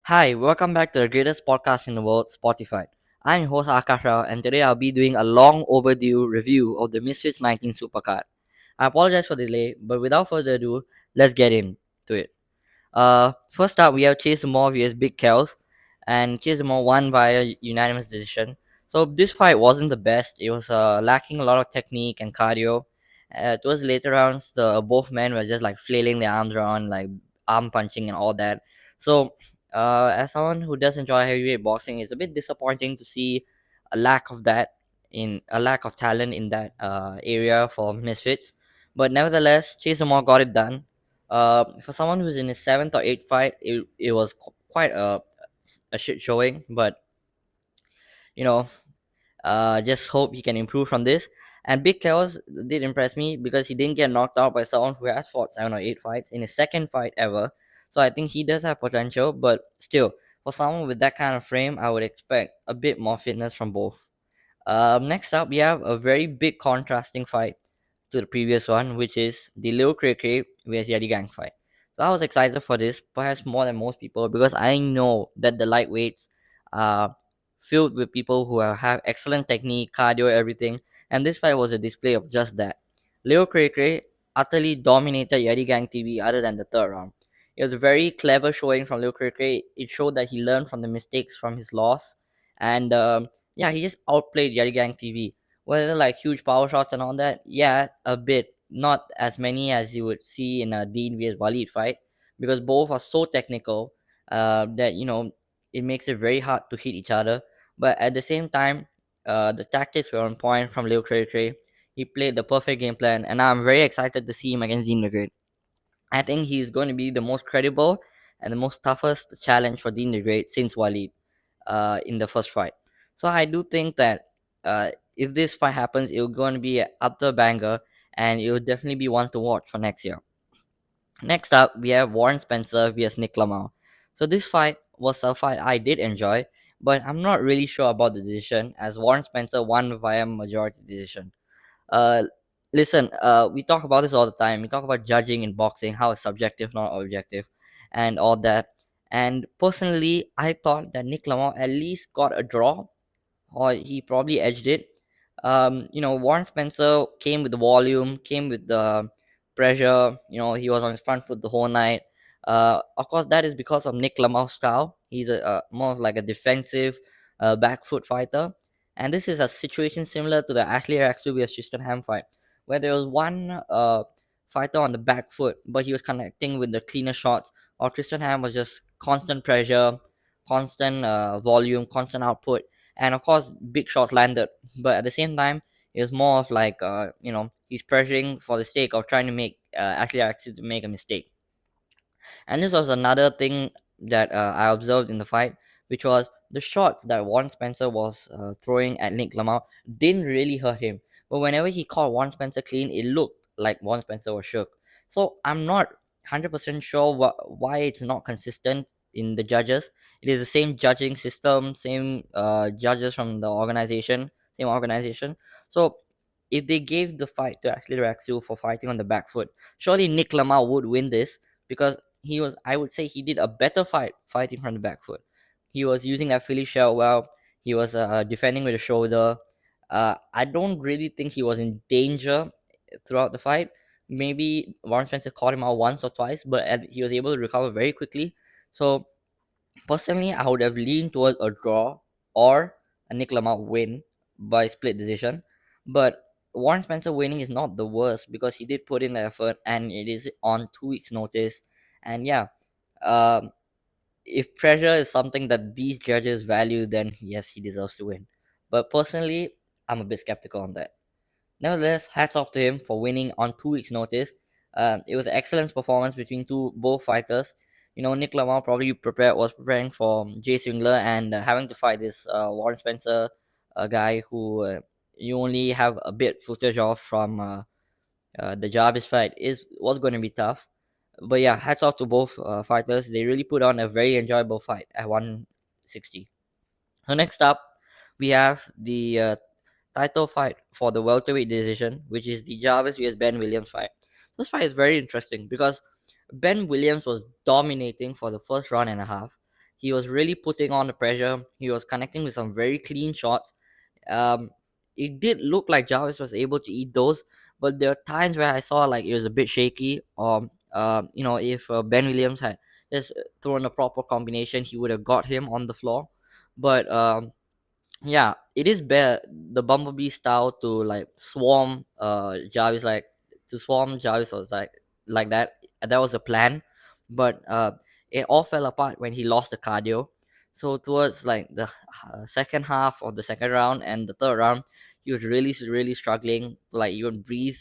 Hi, welcome back to the greatest podcast in the world, Spotify. I'm your host Aakash Rao, and today I'll be doing a long overdue review of the Misfits 19 Supercard. I apologize for the delay, but without further ado, let's get into it. First up, we have Chase Moore vs Big Kels, and Chase Moore won via unanimous decision. So this fight wasn't the best. It was lacking a lot of technique and cardio. Towards the later rounds, the both men were just like flailing their arms around, like arm punching and all that. So, as someone who does enjoy heavyweight boxing, it's a bit disappointing to see a lack of that in a lack of talent in that area for Misfits. But nevertheless, Chase Moore got it done. For someone who's in his seventh or eighth fight, it was quite a shit showing. But you know, just hope he can improve from this. And Big Chaos did impress me because he didn't get knocked out by someone who has fought 7 or 8 fights in his second fight ever. So I think he does have potential, but still, for someone with that kind of frame, I would expect a bit more fitness from both. Next up, we have a very big contrasting fight to the previous one, which is the Lil Cray Cray vs Yeti Gang fight. So I was excited for this, perhaps more than most people, because I know that the lightweights are filled with people who have excellent technique, cardio, everything, and this fight was a display of just that. Lil Cray Cray utterly dominated Yeti Gang TV other than the third round. It was a very clever showing from Lil Cray Cray. It showed that he learned from the mistakes from his loss, and yeah, he just outplayed Yeti Gang TV. Whether like huge power shots and all that, yeah, a bit. Not as many as you would see in a Dean vs Walid fight, because both are so technical that it makes it very hard to hit each other. But at the same time, the tactics were on point from Leo Cray Cray. He played the perfect game plan, and I'm very excited to see him against Dean the Great. I think he's going to be the most credible and the most toughest challenge for Dean the Great since Walid in the first fight. So I do think that if this fight happens, it's going to be an utter banger, and it will definitely be one to watch for next year. Next up, we have Warren Spencer vs Nick Lamar. So this fight was a fight I did enjoy, but I'm not really sure about the decision as Warren Spencer won via majority decision. Uh, Listen, we talk about this all the time. We talk about judging in boxing, how it's subjective, not objective, and all that. And personally, I thought that Nick Lamar at least got a draw, or he probably edged it. Warren Spencer came with the volume, came with the pressure. He was on his front foot the whole night. Of course, that is because of Nick Lamar's style. He's a more of like a defensive back foot fighter. And this is a situation similar to the Ashley Raxu vs Tristan Ham fight, where there was one fighter on the back foot, but he was connecting with the cleaner shots, or Tristan Ham was just constant pressure, constant volume, constant output, and of course big shots landed, but at the same time it was more of like he's pressuring for the sake of trying to make actually to make a mistake. And this was another thing that I observed in the fight, which was the shots that Warren Spencer was throwing at Nick Lamar didn't really hurt him, but whenever he caught Warren Spencer clean, it looked like Warren Spencer was shook. So I'm not 100% sure why it's not consistent in the judges. It is the same judging system, same judges from the organization, same organization. So if they gave the fight to Ashley Raxu for fighting on the back foot, surely Nick Lamar would win this, because I would say he did a better fight fighting from the back foot. He was using that Philly shell well. He was defending with the shoulder. I don't really think he was in danger throughout the fight. Maybe Warren Spencer caught him out once or twice, but he was able to recover very quickly. So personally, I would have leaned towards a draw or a Nick Lamar win by split decision. But Warren Spencer winning is not the worst because he did put in the effort and it is on 2 weeks' notice. And yeah, um, if pressure is something that these judges value, then yes, he deserves to win. But personally, I'm a bit skeptical on that. Nevertheless, hats off to him for winning on 2 weeks' notice. It was an excellent performance between both fighters. Nick Lamar probably was preparing for Jay Swingler, and having to fight this Warren Spencer guy who you only have a bit footage of from the Jarvis fight was going to be tough. But yeah, hats off to both fighters. They really put on a very enjoyable fight at 160. So next up, we have the title fight for the welterweight decision, which is the Jarvis vs Ben Williams fight. This fight is very interesting because Ben Williams was dominating for the first round and a half. He was really putting on the pressure. He was connecting with some very clean shots. Um, it did look like Jarvis was able to eat those, but there are times where I saw like it was a bit shaky. Or if Ben Williams had just thrown a proper combination, he would have got him on the floor. But yeah, it is the Bumblebee style to like swarm Jarvis, like to swarm Jarvis was like that. That was a plan, but it all fell apart when he lost the cardio. So towards like the second half of the second round and the third round, he was really struggling to like even breathe.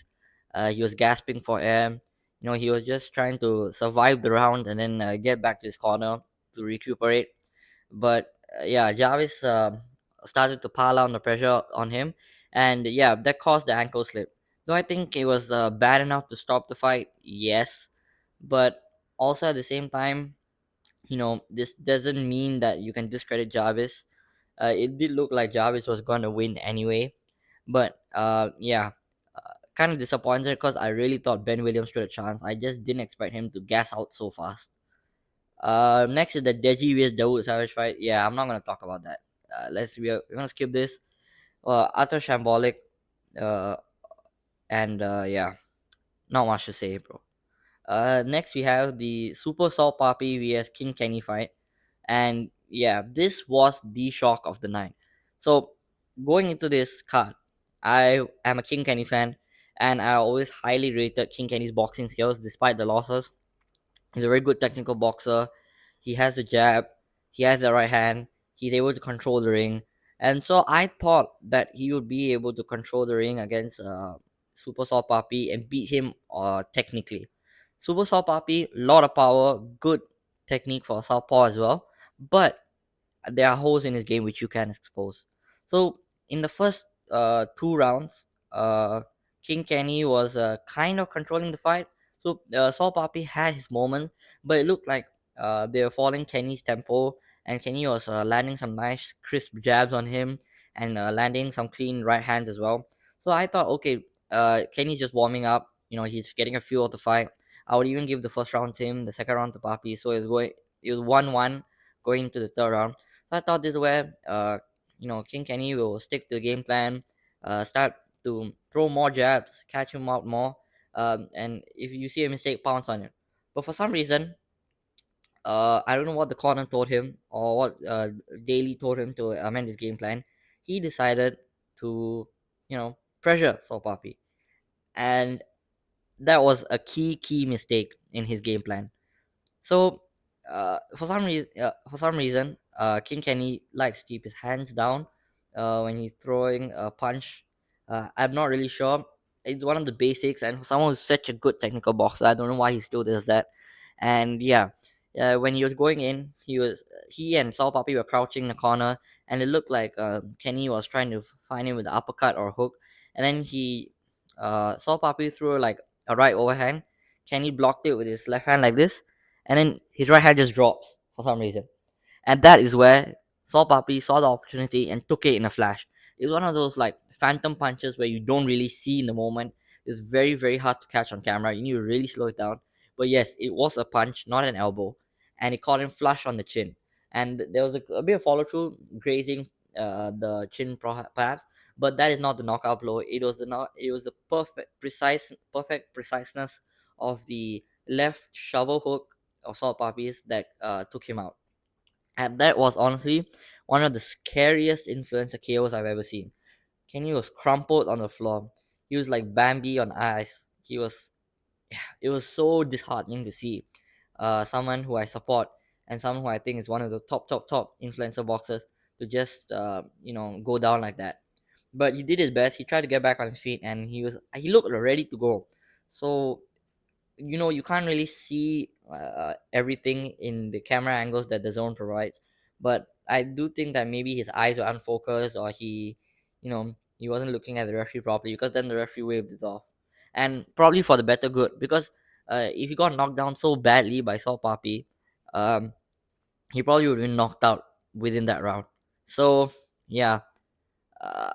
He was gasping for air. He was just trying to survive the round and then get back to his corner to recuperate. But yeah, Jarvis started to pile on the pressure on him, and yeah, that caused the ankle slip. Do I think it was bad enough to stop the fight? Yes, but also at the same time, this doesn't mean that you can discredit Jarvis. It did look like Jarvis was going to win anyway, but yeah, kind of disappointed because I really thought Ben Williams stood a chance. I just didn't expect him to gas out so fast. Next is the Deji vs Dawood Savage fight. Yeah, I'm not gonna talk about that. We're gonna skip this. Utter shambolic. Uh, and yeah, not much to say, bro. Next we have the Super Salt Papi vs King Kenny fight, and yeah, this was the shock of the night. So going into this card, I am a King Kenny fan, and I always highly rated King Kenny's boxing skills despite the losses. He's a very good technical boxer. He has a jab. He has the right hand. He's able to control the ring. And so I thought that he would be able to control the ring against Super Saw Papi and beat him technically. Super Saw Papi, lot of power, good technique for Southpaw as well. But there are holes in his game which you can expose. So in the first two rounds, King Kenny was kind of controlling the fight. So Saul Papi had his moments, but it looked like they were following Kenny's tempo, and Kenny was landing some nice crisp jabs on him and landing some clean right hands as well. So I thought, okay, Kenny's just warming up. He's getting a feel of the fight. I would even give the first round to him, the second round to Papi. So it was 1-1 going into the third round. So I thought this is where King Kenny will stick to the game plan, start to throw more jabs, catch him out more, and if you see a mistake, pounce on it. But for some reason, I don't know what the corner told him or what Daly told him to amend his game plan. He decided to, pressure Saul Papi, and that was a key mistake in his game plan. So, for some reason, King Kenny likes to keep his hands down when he's throwing a punch. I'm not really sure. It's one of the basics, and for someone who's such a good technical boxer, I don't know why he still does that. And yeah, when he was going in, he and Saul Papi were crouching in the corner, and it looked like Kenny was trying to find him with the uppercut or hook, and then Saul Papi threw like a right overhand. Kenny blocked it with his left hand like this, and then his right hand just drops for some reason. And that is where Saul Papi saw the opportunity and took it in a flash. It's one of those like phantom punches where you don't really see in the moment. It's very hard to catch on camera. You need to really slow it down. But yes, it was a punch, not an elbow, and it caught him flush on the chin. And there was a bit of follow through, grazing the chin perhaps, but that is not the knockout blow. It was the perfect preciseness of the left shovel hook of Salt Papi's that took him out. And that was honestly one of the scariest influencer KOs I've ever seen. Kenny was crumpled on the floor. He was like Bambi on ice. It was so disheartening to see someone who I support and someone who I think is one of the top influencer boxers to just go down like that. But he did his best. He tried to get back on his feet, and he looked ready to go. So you can't really see everything in the camera angles that the zone provides, but I do think that maybe his eyes were unfocused, or he wasn't looking at the referee properly, because then the referee waved it off, and probably for the better good, because if he got knocked down so badly by Saul Papi, um, he probably would have been knocked out within that round. So yeah, uh,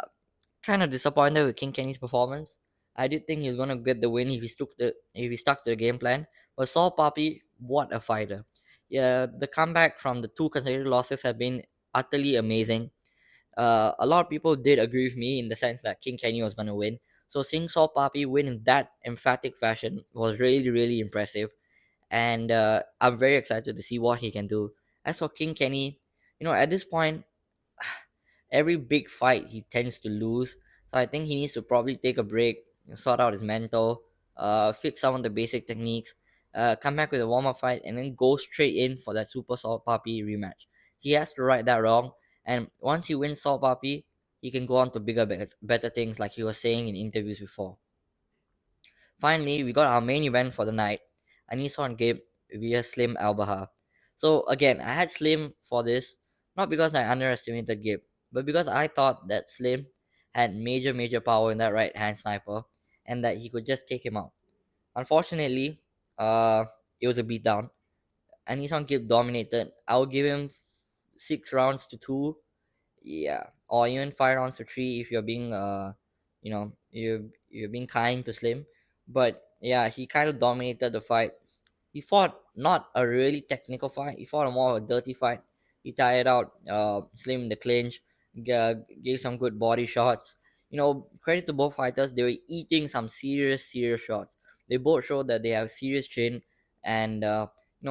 kind of disappointed with King Kenny's performance. I did think he was gonna get the win if he stuck to the game plan. But Saul Papi, what a fighter! Yeah, the comeback from the two consecutive losses have been utterly amazing. A lot of people did agree with me in the sense that King Kenny was going to win. So seeing Salt Papi win in that emphatic fashion was really, really impressive. And I'm very excited to see what he can do. As for King Kenny, at this point, every big fight he tends to lose. So I think he needs to probably take a break, sort out his mental, fix some of the basic techniques, come back with a warm up fight, and then go straight in for that Super Salt Puppy rematch. He has to right that wrong, and once he wins Salt Puppy, he can go on to bigger, better things, like he was saying in interviews before. Finally, we got our main event for the night, Anissa and Gabe via Slim Albaha. So again, I had Slim for this, not because I underestimated Gabe, but because I thought that Slim had major, major power in that right hand sniper and that he could just take him out. Unfortunately, it was a beatdown. Anissa and Gabe dominated. I would give him 6 rounds to 2, yeah, or even 5 rounds to 3 if you're being you're being kind to Slim. But yeah, he kind of dominated the fight. He fought not a really technical fight. He fought a more of a dirty fight. He tired out Slim in the clinch, gave some good body shots. Credit to both fighters. They were eating some serious, serious shots. They both showed that they have serious chin, and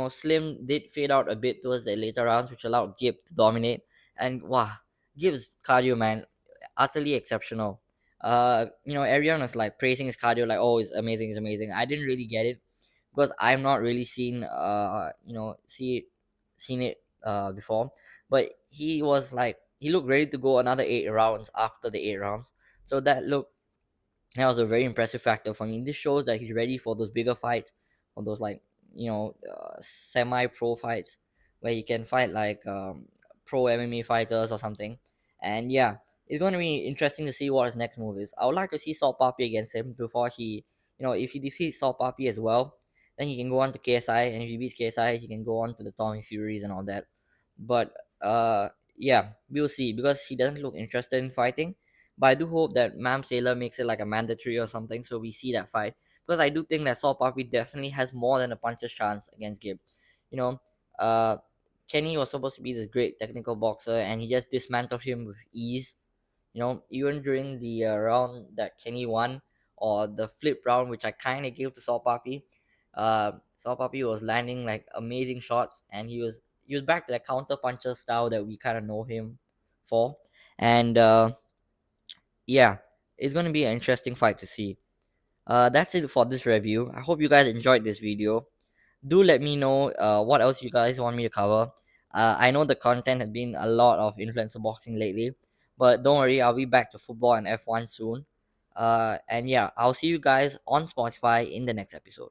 Slim did fade out a bit towards the later rounds, which allowed Gib to dominate. And wow, Gib's cardio, man, utterly exceptional. Everyone was like praising his cardio, like, oh, it's amazing. I didn't really get it because I'm not really seen it before. But he looked ready to go another 8 rounds after the 8 rounds. So that was a very impressive factor for me. This shows that he's ready for those bigger fights, for those like semi-pro fights where he can fight like pro MMA fighters or something. And yeah, it's going to be interesting to see what his next move is. I would like to see Salt Papi against him before if he defeats Salt Papi as well, then he can go on to KSI, and if he beats KSI, he can go on to the Tommy Furies and all that. But yeah, we'll see because he doesn't look interested in fighting. But I do hope that Mam Sailor makes it like a mandatory or something, so we see that fight. Because I do think that Saul Papi definitely has more than a puncher's chance against Gib. You know, uh, Kenny was supposed to be this great technical boxer, and he just dismantled him with ease. Even during the round that Kenny won, or the flip round, which I kind of gave to Saul Papi, Saul Papi was landing like amazing shots, and he was back to that counter puncher style that we kind of know him for. And yeah, it's going to be an interesting fight to see. That's it for this review. I hope you guys enjoyed this video. Do let me know what else you guys want me to cover. I know the content has been a lot of influencer boxing lately, but don't worry, I'll be back to football and F1 soon. And yeah, I'll see you guys on Spotify in the next episode.